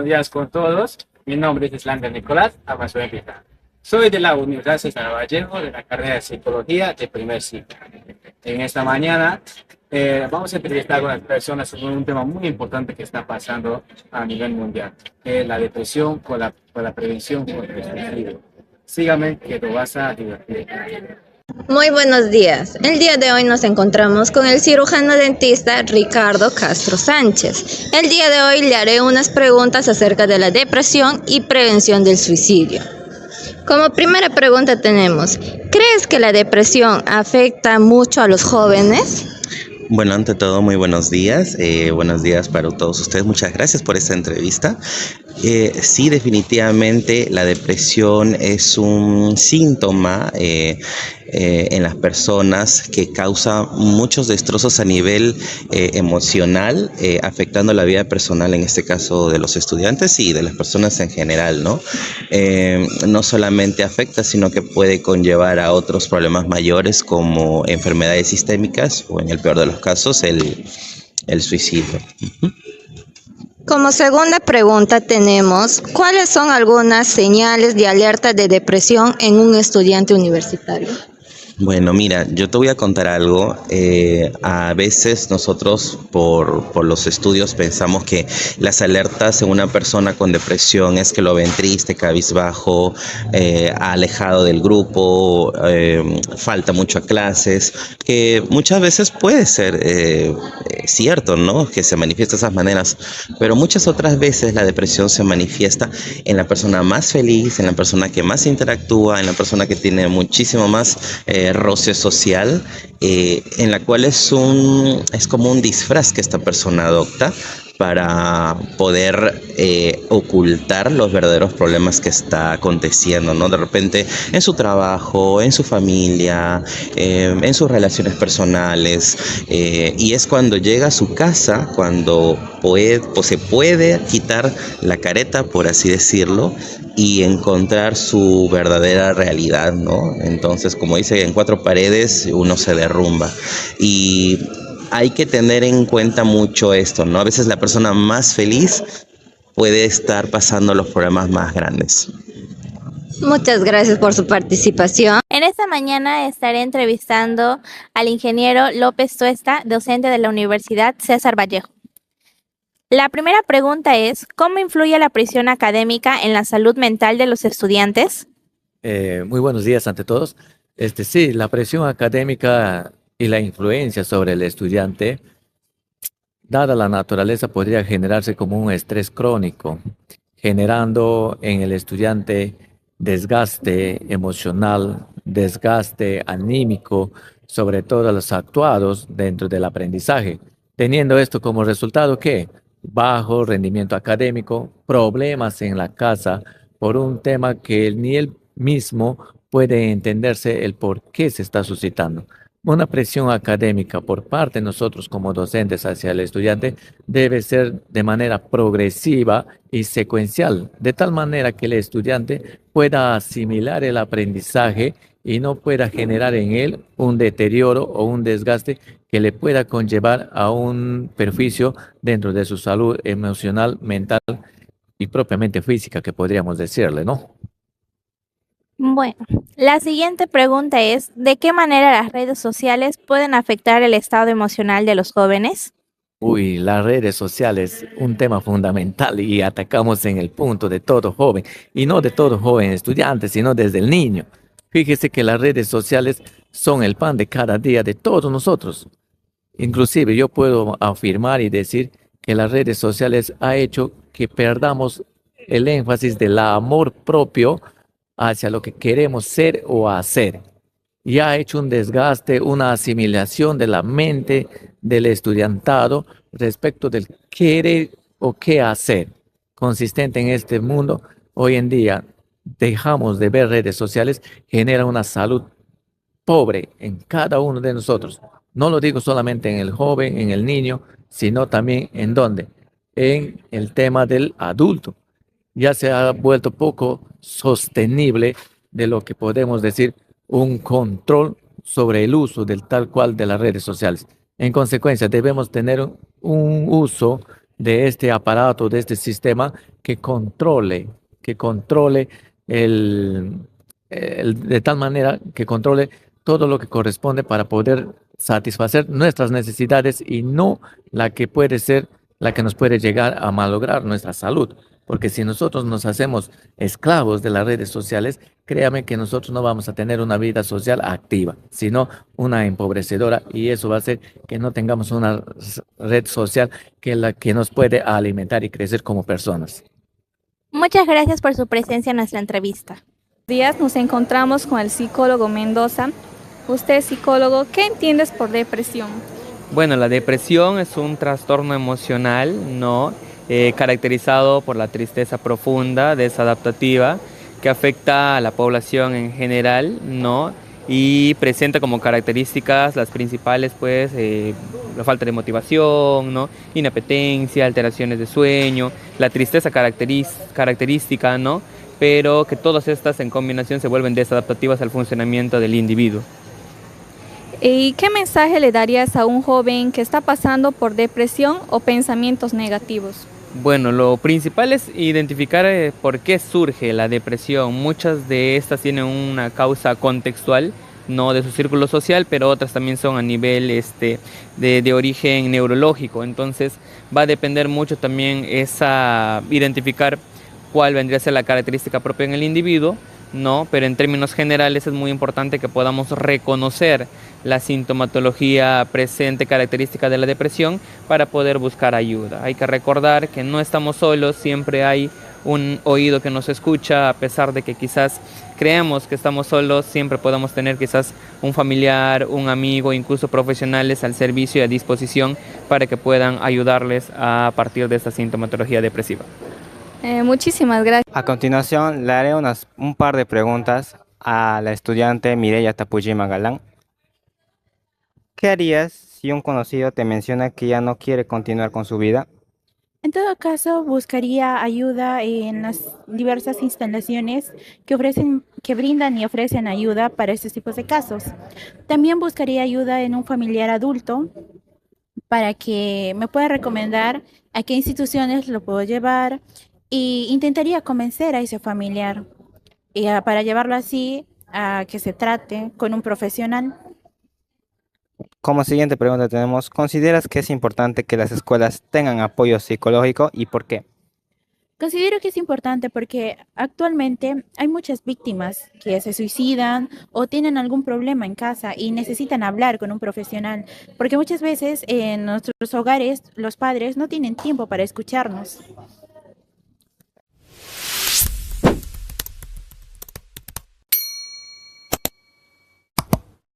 días con todos. Mi nombre es Islanda Nicolás Amazuenpita. Soy de la Universidad César Vallejo, de la carrera de Psicología de primer ciclo. En esta mañana vamos a entrevistar con las personas sobre un tema muy importante que está pasando a nivel mundial, que es la depresión con la prevención contra el suicidio. Sígame que lo vas a divertir. Muy buenos días. El día de hoy nos encontramos con el cirujano dentista Ricardo Castro Sánchez. El día de hoy le haré unas preguntas acerca de la depresión y prevención del suicidio. Como primera pregunta tenemos, ¿crees que la depresión afecta mucho a los jóvenes? Bueno, ante todo, muy buenos días. Buenos días para todos ustedes. Muchas gracias por esta entrevista. Sí, definitivamente la depresión es un síntoma en las personas que causa muchos destrozos a nivel emocional, afectando la vida personal, en este caso de los estudiantes y de las personas en general, ¿no? No solamente afecta, sino que puede conllevar a otros problemas mayores como enfermedades sistémicas o, en el peor de los casos, el suicidio. Como segunda pregunta tenemos, ¿cuáles son algunas señales de alerta de depresión en un estudiante universitario? Bueno, mira, yo te voy a contar algo. A veces nosotros por los estudios pensamos que las alertas en una persona con depresión es que lo ven triste, cabizbajo, alejado del grupo, falta mucho a clases, que muchas veces puede ser cierto, ¿no? Que se manifiesta de esas maneras, pero muchas otras veces la depresión se manifiesta en la persona más feliz, en la persona que más interactúa, en la persona que tiene muchísimo más roce social, en la cual es como un disfraz que esta persona adopta para poder ocultar los verdaderos problemas que está aconteciendo, ¿no? De repente en su trabajo, en su familia, en sus relaciones personales, y es cuando llega a su casa, cuando se puede quitar la careta, por así decirlo, y encontrar su verdadera realidad, ¿no? Entonces, como dice, en cuatro paredes uno se derrumba. Y hay que tener en cuenta mucho esto, ¿no? A veces la persona más feliz puede estar pasando los problemas más grandes. Muchas gracias por su participación. En esta mañana estaré entrevistando al ingeniero López Tuesta, docente de la Universidad César Vallejo. La primera pregunta es, ¿cómo influye la presión académica en la salud mental de los estudiantes? Muy buenos días ante todos. Sí, la presión académica y la influencia sobre el estudiante, dada la naturaleza, podría generarse como un estrés crónico, generando en el estudiante desgaste emocional, desgaste anímico, sobre todo los actuados dentro del aprendizaje, teniendo esto como resultado que bajo rendimiento académico, problemas en la casa por un tema que ni él mismo puede entenderse el por qué se está suscitando. Una presión académica por parte de nosotros como docentes hacia el estudiante debe ser de manera progresiva y secuencial, de tal manera que el estudiante pueda asimilar el aprendizaje y no pueda generar en él un deterioro o un desgaste que le pueda conllevar a un perjuicio dentro de su salud emocional, mental y propiamente física, que podríamos decirle, ¿no? Bueno, la siguiente pregunta es, ¿de qué manera las redes sociales pueden afectar el estado emocional de los jóvenes? Uy, las redes sociales, un tema fundamental y atacamos en el punto de todo joven, y no de todo joven estudiante, sino desde el niño. Fíjese que las redes sociales son el pan de cada día de todos nosotros. Inclusive yo puedo afirmar y decir que las redes sociales ha hecho que perdamos el énfasis del amor propio hacia lo que queremos ser o hacer. Y ha hecho un desgaste, una asimilación de la mente del estudiantado respecto del querer o qué hacer. Consistente en este mundo, hoy en día dejamos de ver redes sociales, genera una salud pobre en cada uno de nosotros. No lo digo solamente en el joven, en el niño, sino también en dónde, en el tema del adulto. Ya se ha vuelto poco sostenible de lo que podemos decir un control sobre el uso del tal cual de las redes sociales. En consecuencia, debemos tener un uso de este aparato, de este sistema que controle de tal manera que controle todo lo que corresponde para poder satisfacer nuestras necesidades y no la que puede ser la que nos puede llegar a malograr nuestra salud. Porque si nosotros nos hacemos esclavos de las redes sociales, créame que nosotros no vamos a tener una vida social activa, sino una empobrecedora, y eso va a hacer que no tengamos una red social que nos puede alimentar y crecer como personas. Muchas gracias por su presencia en nuestra entrevista. Días nos encontramos con el psicólogo Mendoza. Usted, psicólogo, ¿qué entiendes por depresión? Bueno, la depresión es un trastorno emocional, ¿no? Caracterizado por la tristeza profunda, desadaptativa, que afecta a la población en general, ¿no? Y presenta como características las principales, pues, la falta de motivación, ¿no? Inapetencia, alteraciones de sueño, la tristeza característica, ¿no? Pero que todas estas en combinación se vuelven desadaptativas al funcionamiento del individuo. ¿Y qué mensaje le darías a un joven que está pasando por depresión o pensamientos negativos? Bueno, lo principal es identificar por qué surge la depresión. Muchas de estas tienen una causa contextual, no de su círculo social, pero otras también son a nivel de origen neurológico. Entonces va a depender mucho también identificar cuál vendría a ser la característica propia en el individuo, ¿no? Pero en términos generales es muy importante que podamos reconocer la sintomatología presente característica de la depresión para poder buscar ayuda. Hay que recordar que no estamos solos, siempre hay un oído que nos escucha, a pesar de que quizás creamos que estamos solos, siempre podemos tener quizás un familiar, un amigo, incluso profesionales al servicio y a disposición para que puedan ayudarles a partir de esta sintomatología depresiva. Muchísimas gracias. A continuación, le haré un par de preguntas a la estudiante Mireya Tapujima Galán. ¿Qué harías si un conocido te menciona que ya no quiere continuar con su vida? En todo caso, buscaría ayuda en las diversas instalaciones que brindan y ofrecen ayuda para estos tipos de casos. También buscaría ayuda en un familiar adulto para que me pueda recomendar a qué instituciones lo puedo llevar, y intentaría convencer a ese familiar para llevarlo así a que se trate con un profesional. Como siguiente pregunta tenemos, ¿consideras que es importante que las escuelas tengan apoyo psicológico y por qué? Considero que es importante porque actualmente hay muchas víctimas que se suicidan o tienen algún problema en casa y necesitan hablar con un profesional, porque muchas veces en nuestros hogares los padres no tienen tiempo para escucharnos.